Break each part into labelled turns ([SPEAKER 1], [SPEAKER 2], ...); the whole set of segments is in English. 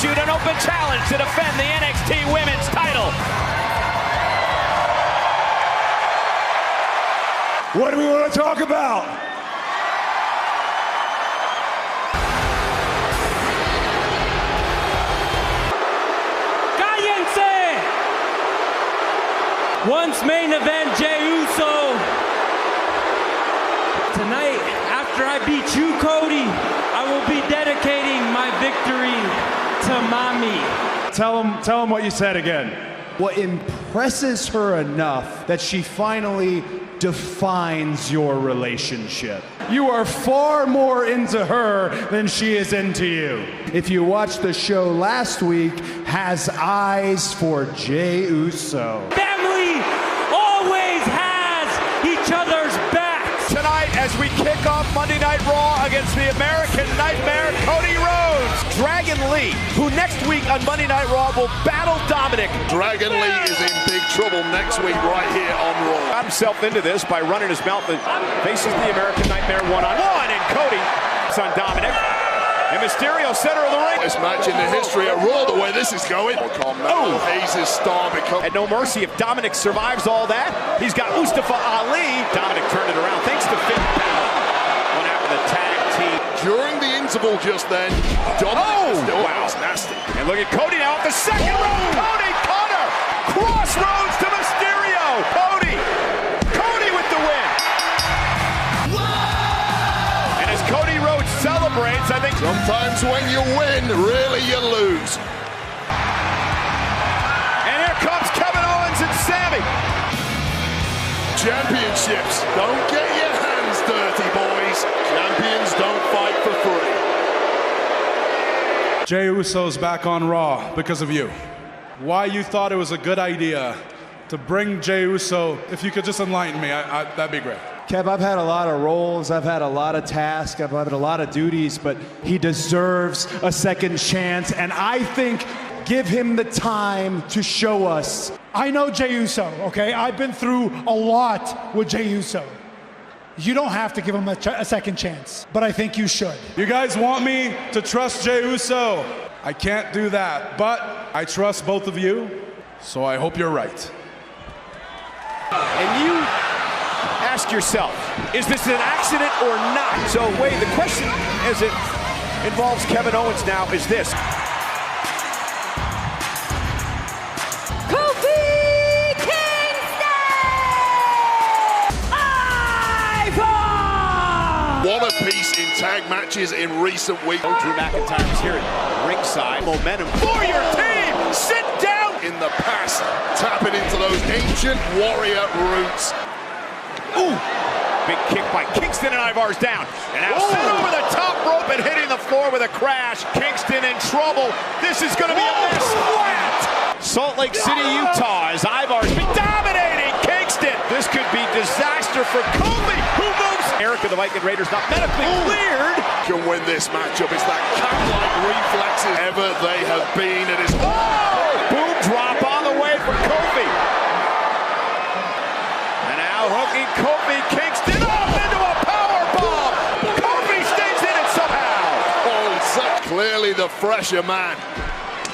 [SPEAKER 1] issued an open challenge to defend the NXT Women's title.
[SPEAKER 2] What do we want to talk about?
[SPEAKER 3] Cállense! Once main event Jey Uso. Tonight, after I beat you, Cody, I will be dedicating my victory to Mommy.
[SPEAKER 2] Tell him what you said again. What impresses her enough that she finally defines your relationship. You are far more into her than she is into you. If you watched the show last week, has eyes for Jey Uso.
[SPEAKER 3] Family always has each other's backs.
[SPEAKER 1] Tonight, as we kick off Monday Night Raw against the American Nightmare, Cody Rhodes, Dragon Lee, who next week on Monday Night Raw will battle Dominic.
[SPEAKER 4] Dragon Lee is in big trouble next week right here on Raw.
[SPEAKER 1] Got himself into this by running his mouth and faces the American Nightmare one-on-one, and Cody is on Dominic. And Mysterio, center of the ring.
[SPEAKER 4] This match in the history of Raw, the way this is going. Oh, he's his star become.
[SPEAKER 1] At No Mercy, if Dominic survives all that, he's got Mustafa Ali. Dominic turned it around thanks to Finn Balor. Went out with a tag team.
[SPEAKER 4] During the interval just then, Dominic still was nasty.
[SPEAKER 1] And look at Cody now at the second row. Cody Cutter. Crossroads to Mysterio. Cody with the win. And as Cody Rhodes celebrates, I think
[SPEAKER 4] Sometimes when you win, really you lose.
[SPEAKER 1] And here comes Kevin Owens and Sammy.
[SPEAKER 4] Championships, don't get your hands dirty, boys. Champions don't fight for free.
[SPEAKER 5] Jey Uso's back on Raw because of you. Why you thought it was a good idea to bring Jey Uso, if you could just enlighten me, that'd be great.
[SPEAKER 2] Kev, I've had a lot of roles, I've had a lot of tasks, I've had a lot of duties, but he deserves a second chance, and I think give him the time to show us.
[SPEAKER 6] I know Jey Uso, okay? I've been through a lot with Jey Uso. You don't have to give him a second chance, but I think you should.
[SPEAKER 5] You guys want me to trust Jey Uso? I can't do that, but I trust both of you, so I hope you're right.
[SPEAKER 1] And you ask yourself, is this an accident or not? So Wade, the question as it involves Kevin Owens now is this.
[SPEAKER 7] Kofi Kingston! Ivar!
[SPEAKER 4] One apiece in tag matches in recent weeks.
[SPEAKER 1] Drew McIntyre is here at ringside. Momentum for your team! Sit down!
[SPEAKER 4] In the past, tapping into those ancient warrior roots.
[SPEAKER 1] Ooh! Big kick by Kingston, and Ivar's down. And now sent over the top rope and hitting the floor with a crash. Kingston in trouble. This is going to be a mess. Flat! Salt Lake City, Utah, as Ivar's been dominating Kingston. This could be disaster for Kofi, who moves. Erica, the Viking Raiders, not medically cleared.
[SPEAKER 4] Can win this matchup. It's that cat-like reflexes ever they have been. It is.
[SPEAKER 1] Boom drop on the way for Kofi. And now hooking Kofi Kingston up into a power bomb. Kofi stays in it somehow.
[SPEAKER 4] Oh, such clearly the fresher man.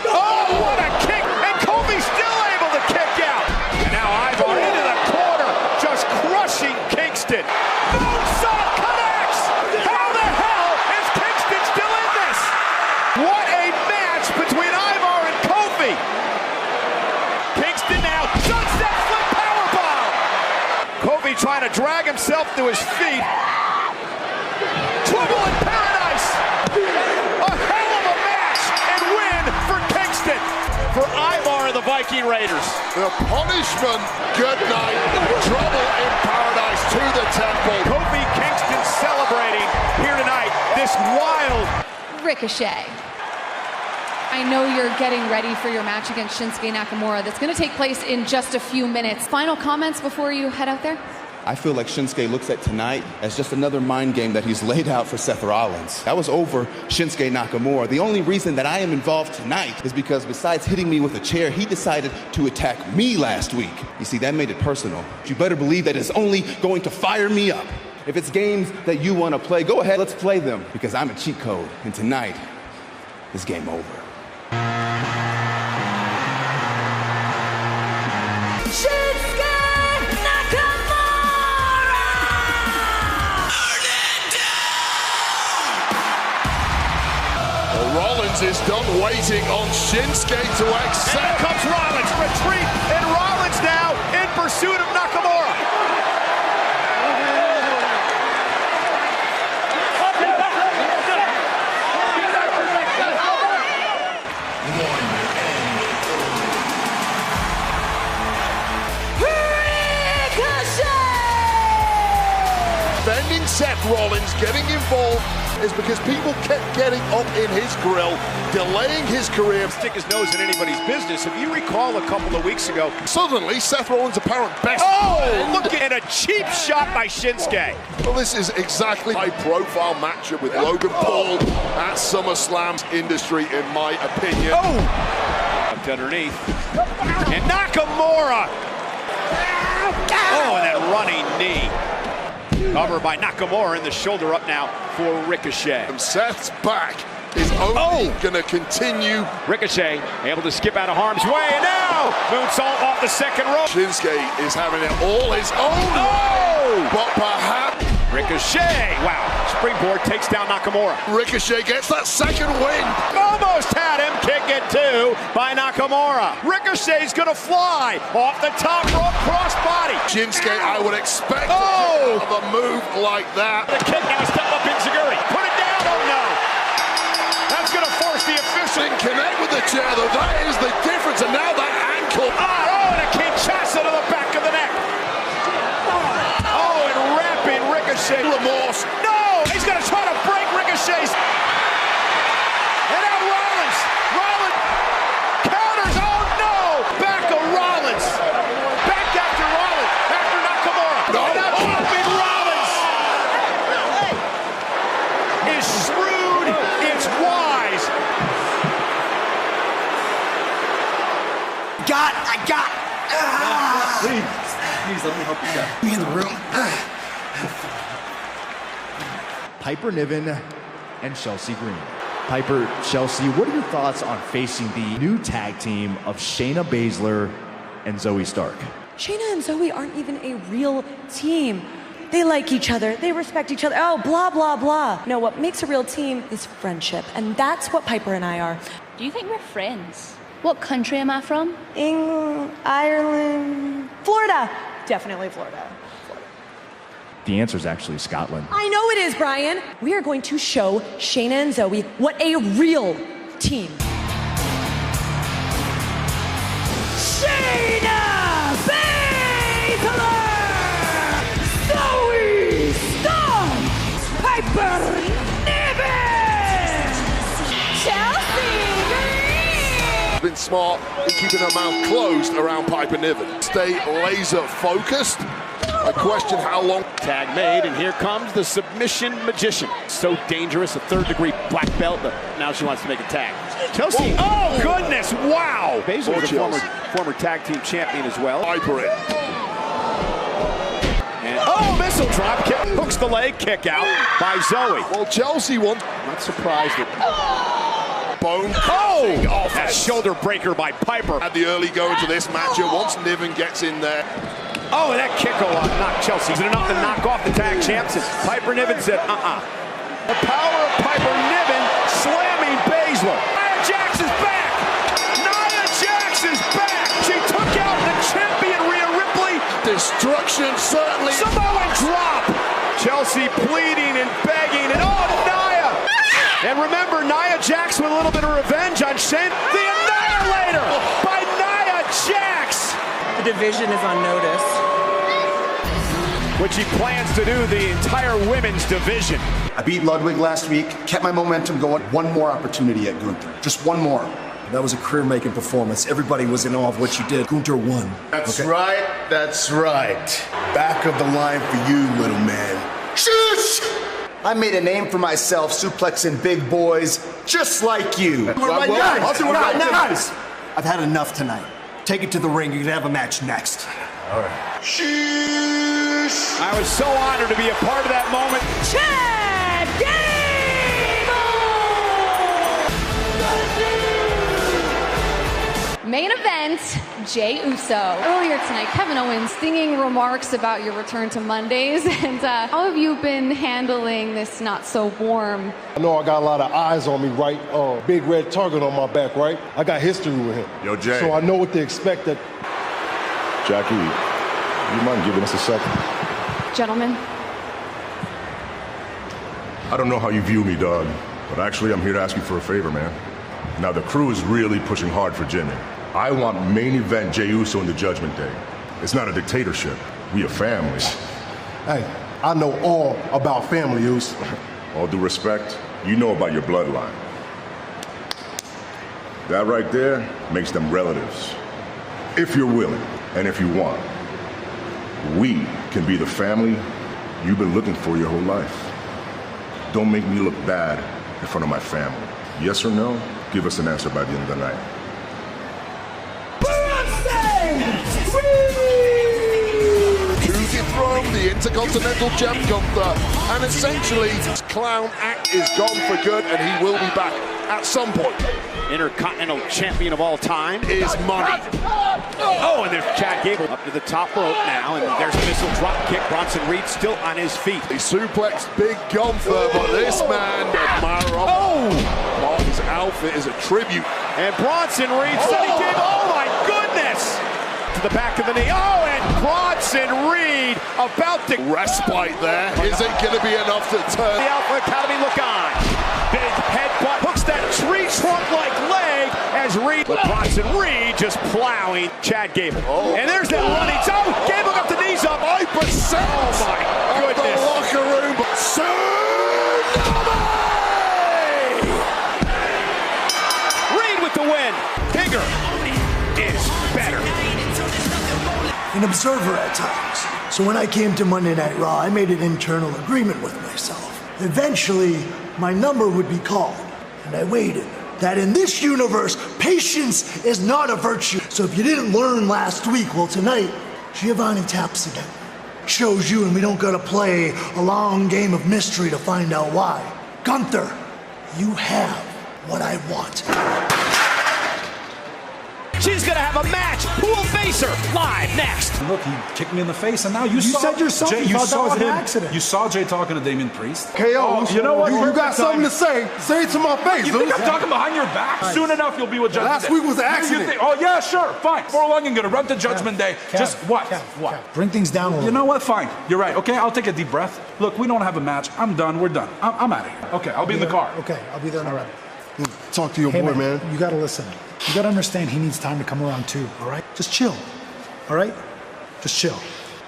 [SPEAKER 1] Oh, what a kick! And Kofi's still able to kick out. And now Ivar into the corner, just crushing Kingston. Moonsault connects! How the hell is Kingston still in this? What a match between Ivar and Kofi. Kingston now, sunset flip powerbomb. Kofi trying to drag himself to his feet. Trouble in paradise. A hell of a match and win for Kingston. For Ivar and the Viking Raiders.
[SPEAKER 4] The punishment, good night. Trouble in paradise to the temple.
[SPEAKER 1] Kofi Kingston celebrating here tonight. This wild
[SPEAKER 7] Ricochet. I know you're getting ready for your match against Shinsuke Nakamura that's going to take place in just a few minutes. Final comments before you head out there?
[SPEAKER 8] I feel like Shinsuke looks at tonight as just another mind game that he's laid out for Seth Rollins. That was over Shinsuke Nakamura. The only reason that I am involved tonight is because besides hitting me with a chair, he decided to attack me last week. You see, that made it personal. You better believe that it's only going to fire me up. If it's games that you want to play, go ahead, let's play them, because I'm a cheat code, and tonight is game over.
[SPEAKER 4] Rollins is done waiting on Shinsuke to accept.
[SPEAKER 1] Here comes Rollins, retreat, and Rollins now in pursuit of Nakamura.
[SPEAKER 4] Defending Seth Rollins, getting involved, is because people kept getting up in his grill, delaying his career.
[SPEAKER 1] Stick his nose in anybody's business. If you recall a couple of weeks ago,
[SPEAKER 4] Suddenly, Seth Rollins' apparent best.
[SPEAKER 1] oh, look at a cheap shot by Shinsuke.
[SPEAKER 4] Well, this is exactly a high-profile matchup with Logan Paul at SummerSlam's industry, in my opinion.
[SPEAKER 1] Oh! Up underneath. And Nakamura! Oh, and that running knee. Covered by Nakamura, and the shoulder up now for Ricochet.
[SPEAKER 4] And Seth's back is only going to continue.
[SPEAKER 1] Ricochet able to skip out of harm's way, and now moonsault off the second rope.
[SPEAKER 4] Shinsuke is having it all his own way, but perhaps
[SPEAKER 1] Ricochet, wow, springboard takes down Nakamura.
[SPEAKER 4] Ricochet gets that second win.
[SPEAKER 1] Almost had him, kick it too by Nakamura. Ricochet's gonna fly off the top rope, crossbody.
[SPEAKER 4] Shinsuke, I would expect a move like that.
[SPEAKER 1] The kick now, step up Inzaguri. Put it down, oh no. That's gonna force the official.
[SPEAKER 4] Didn't connect with the chair though, that is the difference, and now that ankle.
[SPEAKER 1] Oh, and a Kinshasa to the back of the neck. Oh, and wrapping Ricochet.
[SPEAKER 4] Remorse.
[SPEAKER 1] No, he's gonna try to break Ricochet's. And now Rollins counters, oh no, back of Rollins. Back after Rollins, after Nakamura.
[SPEAKER 4] No.
[SPEAKER 1] And now dropping Rollins. It's shrewd, it's wise.
[SPEAKER 9] Please let me help you out. Me in the room. Piper Niven and Chelsea Green. Piper, Chelsea, what are your thoughts on facing the new tag team of Shayna Baszler and Zoe Stark?
[SPEAKER 10] Shayna and Zoe aren't even a real team. They like each other. They respect each other. Oh, blah, blah, blah. No, what makes a real team is friendship. And that's what Piper and I are.
[SPEAKER 11] Do you think we're friends? What country am I from?
[SPEAKER 10] England, Ireland, Florida. Definitely Florida.
[SPEAKER 9] The answer is actually Scotland.
[SPEAKER 10] I know it is, Brian. We are going to show Shayna and Zoe what a real team. Shayna Baszler! Zoe Stark! Piper Niven! Chelsea Green!
[SPEAKER 4] Been smart in keeping her mouth closed around Piper Niven. Stay laser focused. I question how long.
[SPEAKER 1] Tag made, and here comes the submission magician. So dangerous, a third-degree black belt, but now she wants to make a tag. Chelsea, oh goodness, wow! Baszler is a former tag team champion as well.
[SPEAKER 4] Piper it.
[SPEAKER 1] And missile drop kick, hooks the leg, kick out by Zoe.
[SPEAKER 4] Well, Chelsea won.
[SPEAKER 1] Not surprised that.
[SPEAKER 4] Bone
[SPEAKER 1] off that shoulder breaker by Piper.
[SPEAKER 4] Had the early go into this matchup. Once Niven gets in there.
[SPEAKER 1] Oh, and that kick will knock Chelsea. Is it enough to knock off the tag champs? Piper Niven said, The power of Piper Niven slamming Baszler. Nia Jax is back. Nia Jax is back. She took out the champion Rhea Ripley.
[SPEAKER 4] Destruction certainly.
[SPEAKER 1] Samoan drop. Chelsea pleading and begging, and Nia. And remember, Nia Jax with a little bit of revenge on Shane. The Annihilator by Nia Jax.
[SPEAKER 12] The division is on notice.
[SPEAKER 1] Which he plans to do the entire women's division.
[SPEAKER 13] I beat Ludwig last week, kept my momentum going. One more opportunity at Gunther. Just one more. That was a career-making performance. Everybody was in awe of what you did. Gunther won.
[SPEAKER 14] That's right. That's right. Back of the line for you, little man.
[SPEAKER 13] Shush! I made a name for myself suplexing big boys just like you. Guys, I've had enough tonight. Take it to the ring. You're going to have a match next.
[SPEAKER 14] All right.
[SPEAKER 1] Sheesh. I was so honored to be a part of that moment.
[SPEAKER 10] Chad Gable!
[SPEAKER 7] Main event, Jey Uso. Earlier tonight, Kevin Owens stinging remarks about your return to Mondays. And how have you been handling this not so warm?
[SPEAKER 15] I know I got a lot of eyes on me, right? Big red target on my back, right? I got history with him.
[SPEAKER 14] Yo, Jay.
[SPEAKER 15] So I know what to expect.
[SPEAKER 14] Jackie, you mind giving us a second?
[SPEAKER 7] Gentlemen.
[SPEAKER 14] I don't know how you view me, dog, but actually I'm here to ask you for a favor, man. Now, the crew is really pushing hard for Jimmy. I want main event Jey Uso in the Judgment Day. It's not a dictatorship. We a family.
[SPEAKER 15] Hey, I know all about family, Uso.
[SPEAKER 14] All due respect, you know about your bloodline. That right there makes them relatives. If you're willing, and if you want, we can be the family you've been looking for your whole life. Don't make me look bad in front of my family. Yes or no? Give us an answer by the end of the night.
[SPEAKER 4] To dethrone the Intercontinental Champ Gunther, and essentially his clown act is gone for good, and he will be back at some point.
[SPEAKER 1] Intercontinental champion of all time is money. Oh, and there's Chad Gable up to the top rope now, and there's a missile drop kick. Bronson Reed still on his feet.
[SPEAKER 4] He suplexed Big Gunther, but this man, his outfit is a tribute.
[SPEAKER 1] And Bronson Reed said he gave, oh my goodness! To the back of the knee. Oh, and Bronson Reed about to
[SPEAKER 4] respite there. Isn't going to be enough to turn.
[SPEAKER 1] The Alpha Academy look on. Big headbutt hooks that tree trunk-like leg as Reed. But Bronson Reed just plowing Chad Gable. Oh. And there's that running. Oh, Gable got the knees up. 5%. Oh my goodness.
[SPEAKER 4] The locker room.
[SPEAKER 1] Reed with the win. Bigger is better.
[SPEAKER 16] An observer at times. So when I came to Monday Night Raw, I made an internal agreement with myself. Eventually, my number would be called, and I waited. That in this universe, patience is not a virtue. So if you didn't learn last week, well, tonight, Giovanni taps again. Shows you, and we don't gotta play a long game of mystery to find out why. Gunther, you have what I want.
[SPEAKER 1] She's gonna have a match. Who will face her? Live next.
[SPEAKER 17] Look, he kicked me in the face, and now you
[SPEAKER 6] said yourself
[SPEAKER 17] Jay,
[SPEAKER 6] you thought that was an
[SPEAKER 17] him.
[SPEAKER 6] accident.
[SPEAKER 17] You saw Jay talking to Damian Priest.
[SPEAKER 15] KO,
[SPEAKER 17] you know what?
[SPEAKER 15] You got something to say. Say it to my face.
[SPEAKER 17] You think I'm talking behind your back?
[SPEAKER 15] Nice.
[SPEAKER 17] Soon enough, you'll be with Judgment Day.
[SPEAKER 15] Last week was an accident.
[SPEAKER 17] Oh, yeah, sure, fine. For long, you're gonna run to Judgment Day. Just what?
[SPEAKER 6] What? Bring things down a little.
[SPEAKER 17] You know what? Fine. You're right. Okay, I'll take a deep breath. Look, we don't have a match. I'm done. We're done. I'm out of here. Okay, I'll be in the car.
[SPEAKER 6] Okay, I'll be there in a minute.
[SPEAKER 15] Talk to your boy, man.
[SPEAKER 6] You gotta listen. You gotta understand he needs time to come around too, all right? Just chill, all right? Just chill.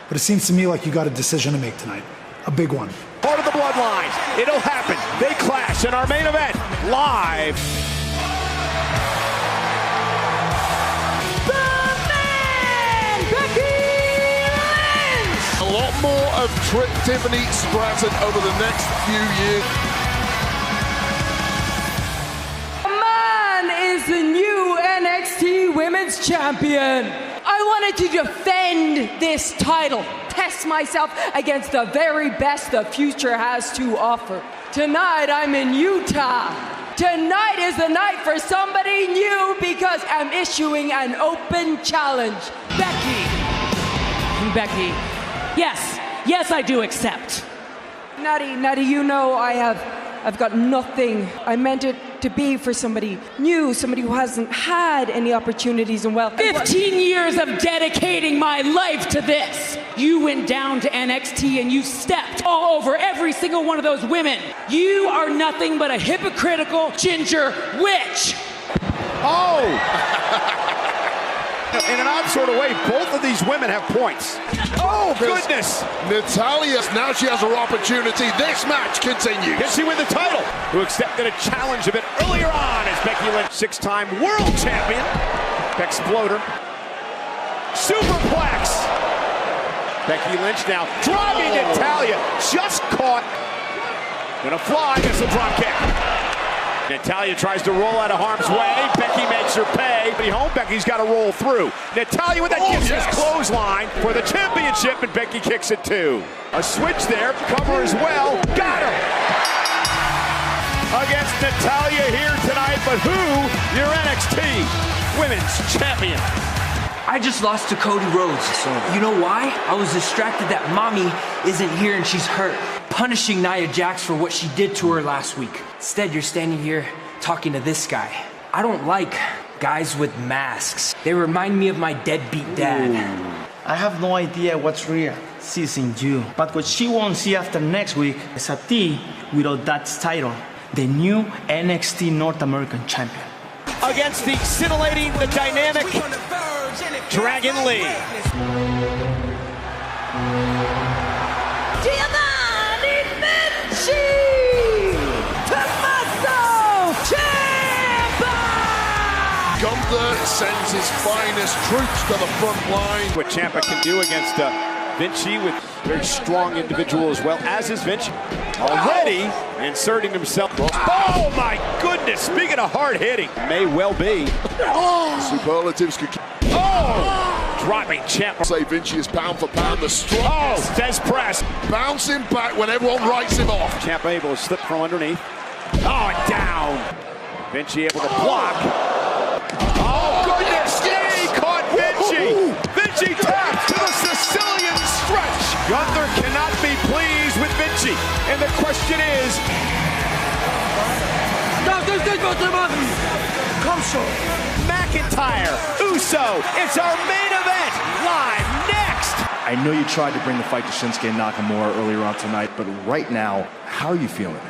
[SPEAKER 6] But it seems to me like you got a decision to make tonight. A big one.
[SPEAKER 1] Part of the bloodline. It'll happen. They clash in our main event. Live.
[SPEAKER 4] A lot more of Tiffany Stratton over the next few years.
[SPEAKER 18] Is the new NXT Women's Champion. I wanted to defend this title, test myself against the very best the future has to offer. Tonight I'm in Utah. Tonight is the night for somebody new because I'm issuing an open challenge. Becky. Yes, I do accept. Nutty, you know I've got nothing. I meant it to be for somebody new, somebody who hasn't had any opportunities in 15 years of dedicating my life to this. You went down to NXT and you stepped all over every single one of those women. You are nothing but a hypocritical ginger witch.
[SPEAKER 1] Oh! In an odd sort of way, both of these women have points. Oh, goodness!
[SPEAKER 4] Natalya, now she has her opportunity. This match continues.
[SPEAKER 1] Can she win the title? Who accepted a challenge a bit earlier on as Becky Lynch, 6-time world champion. Exploder. Superplex! Becky Lynch now driving Natalya. Just caught. Gonna fly, missile drop kick. Natalya tries to roll out of harm's way. Becky makes her pay. Home, Becky's got to roll through. Natalya with that kisses clothesline for the championship, and Becky kicks it too. A switch there, cover as well. Got her! Against Natalya here tonight, but who? Your NXT women's champion.
[SPEAKER 3] I just lost to Cody Rhodes. You know why? I was distracted that mommy isn't here and she's hurt, punishing Nia Jax for what she did to her last week. Instead, you're standing here talking to this guy. I don't like guys with masks. They remind me of my deadbeat dad.
[SPEAKER 19] I have no idea what's real. She's in you. But what she won't see after next week is a T without that title. The new NXT North American champion.
[SPEAKER 1] Against the scintillating, the dynamic Dragon Lee.
[SPEAKER 20] Giovanni Vinci! Tommaso Ciampa!
[SPEAKER 4] Gunther sends his finest troops to the front line.
[SPEAKER 1] What Ciampa can do against Vinci, with very strong individual as well, as is Vinci. Already inserting himself. Oh my goodness, speaking of hard hitting, may well be.
[SPEAKER 4] Superlatives could
[SPEAKER 1] Dropping Ciampa.
[SPEAKER 4] Say Vinci is pound for pound the strongest.
[SPEAKER 1] Fez press.
[SPEAKER 4] Bouncing back when everyone writes him off.
[SPEAKER 1] Ciampa able to slip from underneath. And down. Vinci able to block. Oh goodness, he caught Vinci. Vinci taps to the Sicilian stretch. Gunther cannot be pleased with Vinci. And the question is... McIntyre, Uso, it's our main event, live next.
[SPEAKER 9] I know you tried to bring the fight to Shinsuke Nakamura earlier on tonight, but right now, how are you feeling?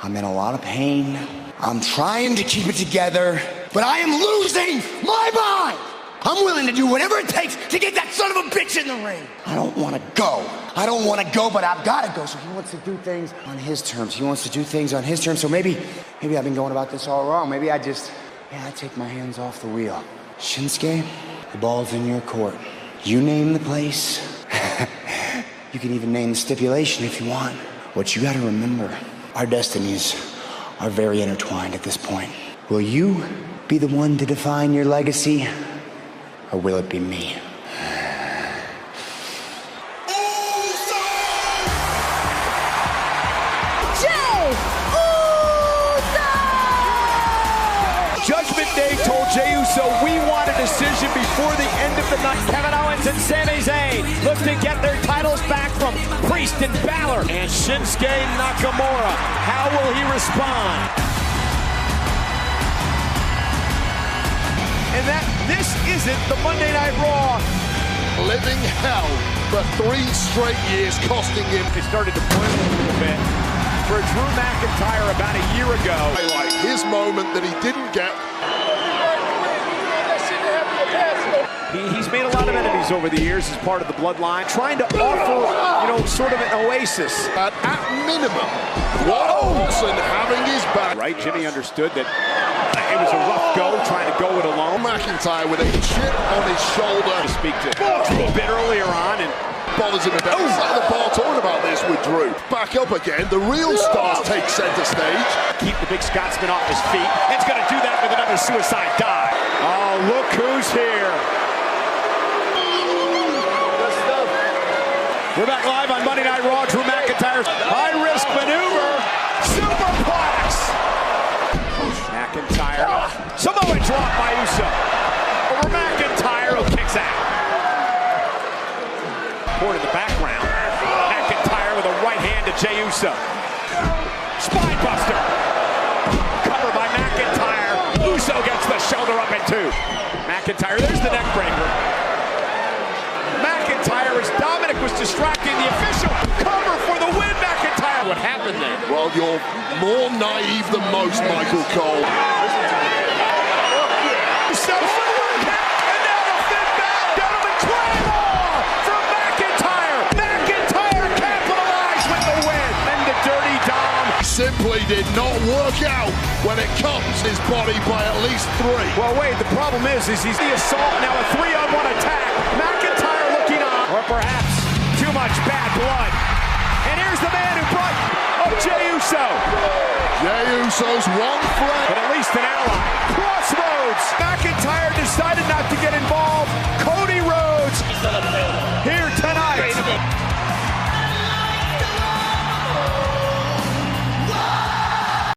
[SPEAKER 13] I'm in a lot of pain. I'm trying to keep it together, but I am losing my mind. I'm willing to do whatever it takes to get that son of a bitch in the ring. I don't want to go. I don't want to go, but I've got to go. So he wants to do things on his terms. He wants to do things on his terms. So maybe I've been going about this all wrong. Maybe I take my hands off the wheel. Shinsuke, the ball's in your court. You name the place. You can even name the stipulation if you want. What you got to remember, our destinies are very intertwined at this point. Will you be the one to define your legacy, or will it be me?
[SPEAKER 1] Judgment Day told Jey Uso we want a decision before the end of the night. Kevin Owens and Sami Zayn look to get their titles back from Priest and Balor. And Shinsuke Nakamura, how will he respond? And this isn't the Monday Night Raw.
[SPEAKER 4] Living hell for 3 straight years, costing him.
[SPEAKER 1] It started to boil a little bit for Drew McIntyre about a year ago.
[SPEAKER 4] Like his moment that he didn't get.
[SPEAKER 1] He's made a lot of enemies over the years as part of the bloodline, trying to offer, sort of an oasis.
[SPEAKER 4] At minimum, Watson having his back.
[SPEAKER 1] Right, Jimmy understood that it was a rough go, trying to go it alone.
[SPEAKER 4] McIntyre with a chip on his shoulder.
[SPEAKER 1] To speak to Drew a bit earlier on, and
[SPEAKER 4] bothers him a bit. He's at the bar talking about this with Drew. Back up again, the real stars take center stage.
[SPEAKER 1] Keep the big Scotsman off his feet. It's going to do that with another suicide dive. Oh, look who's here. We're back live on Monday Night Raw. Drew McIntyre's high-risk maneuver. Superplex. McIntyre. Samoa drop by Uso. Over McIntyre, who kicks out. Report in the background. McIntyre with a right hand to Jey Uso. Spinebuster. Cover by McIntyre. Uso gets the shoulder up in 2. McIntyre, there's the neck breaker. McIntyre, as Dominic was distracting the official. Cover for the win, McIntyre. What happened there?
[SPEAKER 4] Well, you're more naive than most, Michael Cole.
[SPEAKER 1] So, and now the fifth battle. Gentlemen, Claymore from McIntyre. McIntyre capitalized with the win. And the Dirty Dom
[SPEAKER 4] simply did not work out when it comes his body by at least 3.
[SPEAKER 1] Well, wait, the problem is he's the assault, now a 3-on-1 attack. McIntyre looking on, or perhaps too much bad blood. And here's the man who brought Jey Uso.
[SPEAKER 4] Jey Uso's one friend.
[SPEAKER 1] But at least an ally. Crossroads. McIntyre